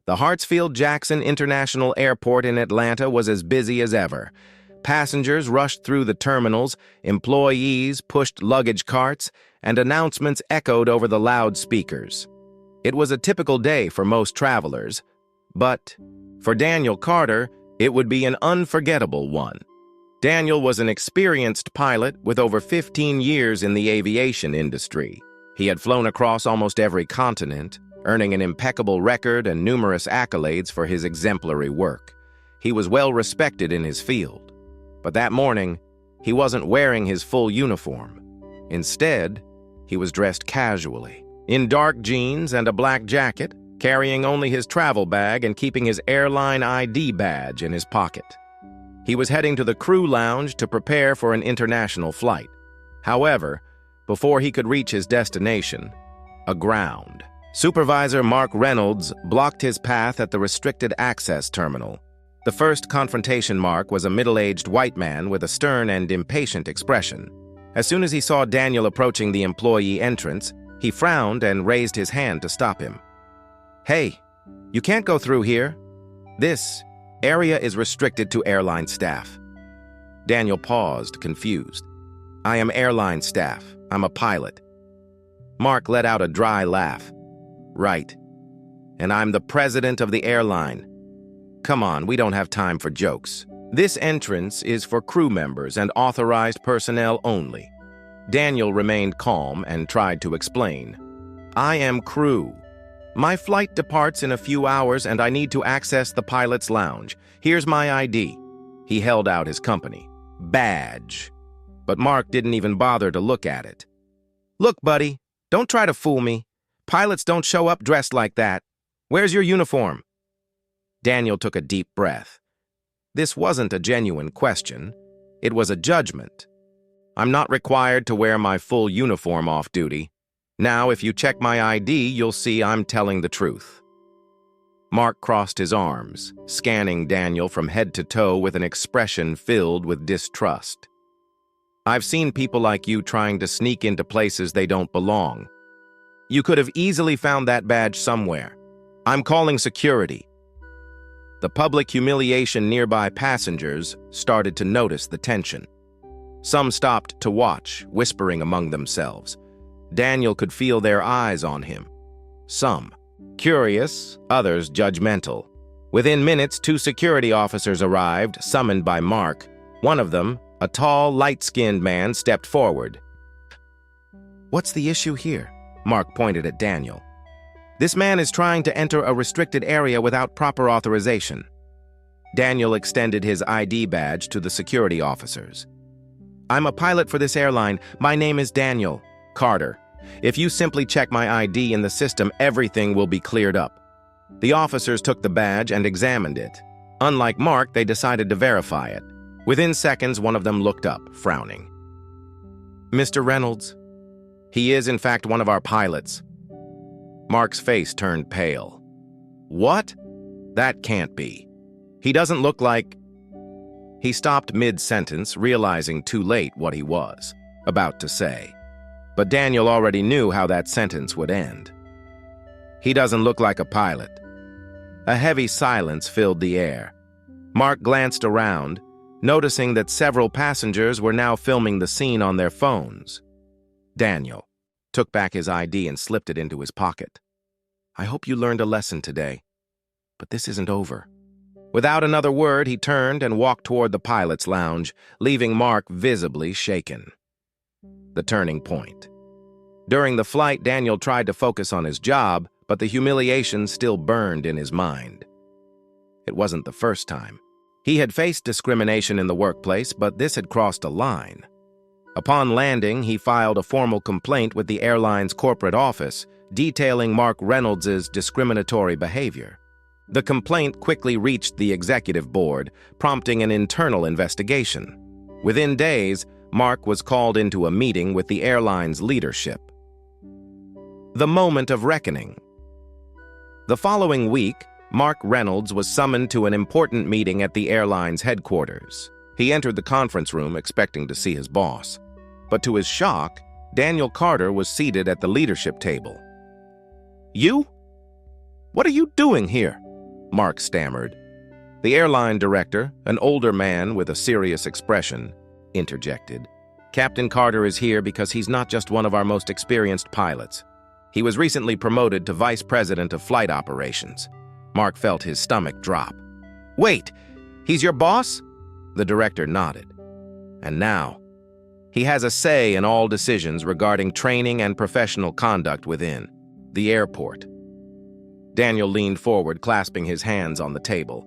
The Hartsfield-Jackson International Airport in Atlanta was as busy as ever. Passengers rushed through the terminals, employees pushed luggage carts, and announcements echoed over the loudspeakers. It was a typical day for most travelers, but for Daniel Carter, it would be an unforgettable one. Daniel was an experienced pilot with over 15 years in the aviation industry. He had flown across almost every continent, earning an impeccable record and numerous accolades for his exemplary work. He was well respected in his field. But that morning, he wasn't wearing his full uniform. Instead, he was dressed casually, in dark jeans and a black jacket, carrying only his travel bag and keeping his airline ID badge in his pocket. He was heading to the crew lounge to prepare for an international flight. However, before he could reach his destination, aground, Supervisor Mark Reynolds blocked his path at the restricted access terminal. The first confrontation Mark was a middle-aged white man with a stern and impatient expression. As soon as he saw Daniel approaching the employee entrance, he frowned and raised his hand to stop him. "Hey, you can't go through here. This area is restricted to airline staff." Daniel paused, confused. "I am airline staff. I'm a pilot." Mark let out a dry laugh. "Right. And I'm the president of the airline. Come on, we don't have time for jokes. This entrance is for crew members and authorized personnel only." Daniel remained calm and tried to explain. "I am crew. My flight departs in a few hours and I need to access the pilot's lounge. Here's my ID." He held out his company badge. But Mark didn't even bother to look at it. "Look, buddy, don't try to fool me. Pilots don't show up dressed like that. Where's your uniform?" Daniel took a deep breath. This wasn't a genuine question. It was a judgment. "I'm not required to wear my full uniform off duty. Now, if you check my ID, you'll see I'm telling the truth." Mark crossed his arms, scanning Daniel from head to toe with an expression filled with distrust. "I've seen people like you trying to sneak into places they don't belong. You could have easily found that badge somewhere. I'm calling security." The public humiliation nearby passengers started to notice the tension. Some stopped to watch, whispering among themselves. Daniel could feel their eyes on him. Some curious, others judgmental. Within minutes, 2 security officers arrived, summoned by Mark. One of them, a tall, light-skinned man, stepped forward. "What's the issue here?" Mark pointed at Daniel. "This man is trying to enter a restricted area without proper authorization." Daniel extended his ID badge to the security officers. "I'm a pilot for this airline. My name is Daniel Carter. If you simply check my ID in the system, everything will be cleared up." The officers took the badge and examined it. Unlike Mark, they decided to verify it. Within seconds, one of them looked up, frowning. "Mr. Reynolds, he is in fact one of our pilots." Mark's face turned pale. "What? That can't be. He doesn't look like—" He stopped mid-sentence, realizing too late what he was about to say. But Daniel already knew how that sentence would end. "He doesn't look like a pilot." A heavy silence filled the air. Mark glanced around, noticing that several passengers were now filming the scene on their phones. Daniel took back his ID and slipped it into his pocket. "I hope you learned a lesson today, but this isn't over." Without another word, he turned and walked toward the pilot's lounge, leaving Mark visibly shaken. The turning point. During the flight, Daniel tried to focus on his job, but the humiliation still burned in his mind. It wasn't the first time. He had faced discrimination in the workplace, but this had crossed a line. Upon landing, he filed a formal complaint with the airline's corporate office, detailing Mark Reynolds' discriminatory behavior. The complaint quickly reached the executive board, prompting an internal investigation. Within days, Mark was called into a meeting with the airline's leadership. The moment of reckoning. The following week, Mark Reynolds was summoned to an important meeting at the airline's headquarters. He entered the conference room expecting to see his boss. But to his shock, Daniel Carter was seated at the leadership table. "You? What are you doing here?" Mark stammered. The airline director, an older man with a serious expression, interjected. Captain Carter is here because he's not just one of our most experienced pilots. He was recently promoted to Vice President of Flight Operations. Mark felt his stomach drop. Wait, he's your boss? The director nodded. And now, he has a say in all decisions regarding training and professional conduct within the airport. Daniel leaned forward, clasping his hands on the table.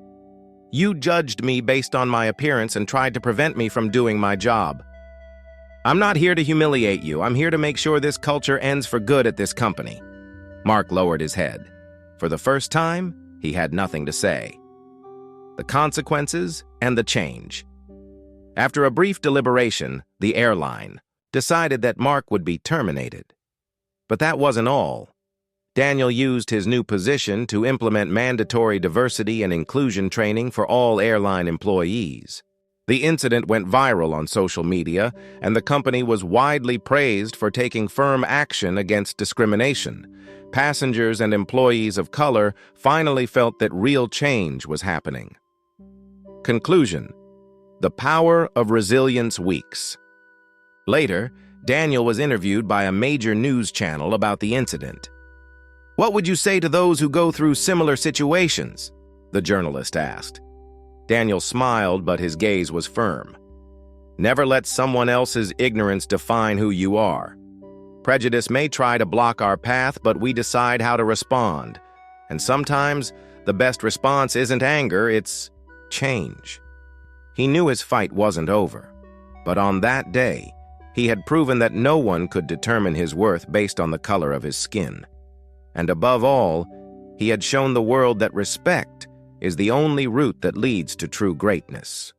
You judged me based on my appearance and tried to prevent me from doing my job. I'm not here to humiliate you. I'm here to make sure this culture ends for good at this company. Mark lowered his head. For the first time, he had nothing to say. The consequences and the change. After a brief deliberation, the airline decided that Mark would be terminated. But that wasn't all. Daniel used his new position to implement mandatory diversity and inclusion training for all airline employees. The incident went viral on social media, and the company was widely praised for taking firm action against discrimination. Passengers and employees of color finally felt that real change was happening. Conclusion: the power of resilience weeks. Later, Daniel was interviewed by a major news channel about the incident. What would you say to those who go through similar situations? The journalist asked. Daniel smiled, but his gaze was firm. Never let someone else's ignorance define who you are. Prejudice may try to block our path, but we decide how to respond. And sometimes, the best response isn't anger, it's change. He knew his fight wasn't over. But on that day, he had proven that no one could determine his worth based on the color of his skin. And above all, he had shown the world that respect is the only route that leads to true greatness.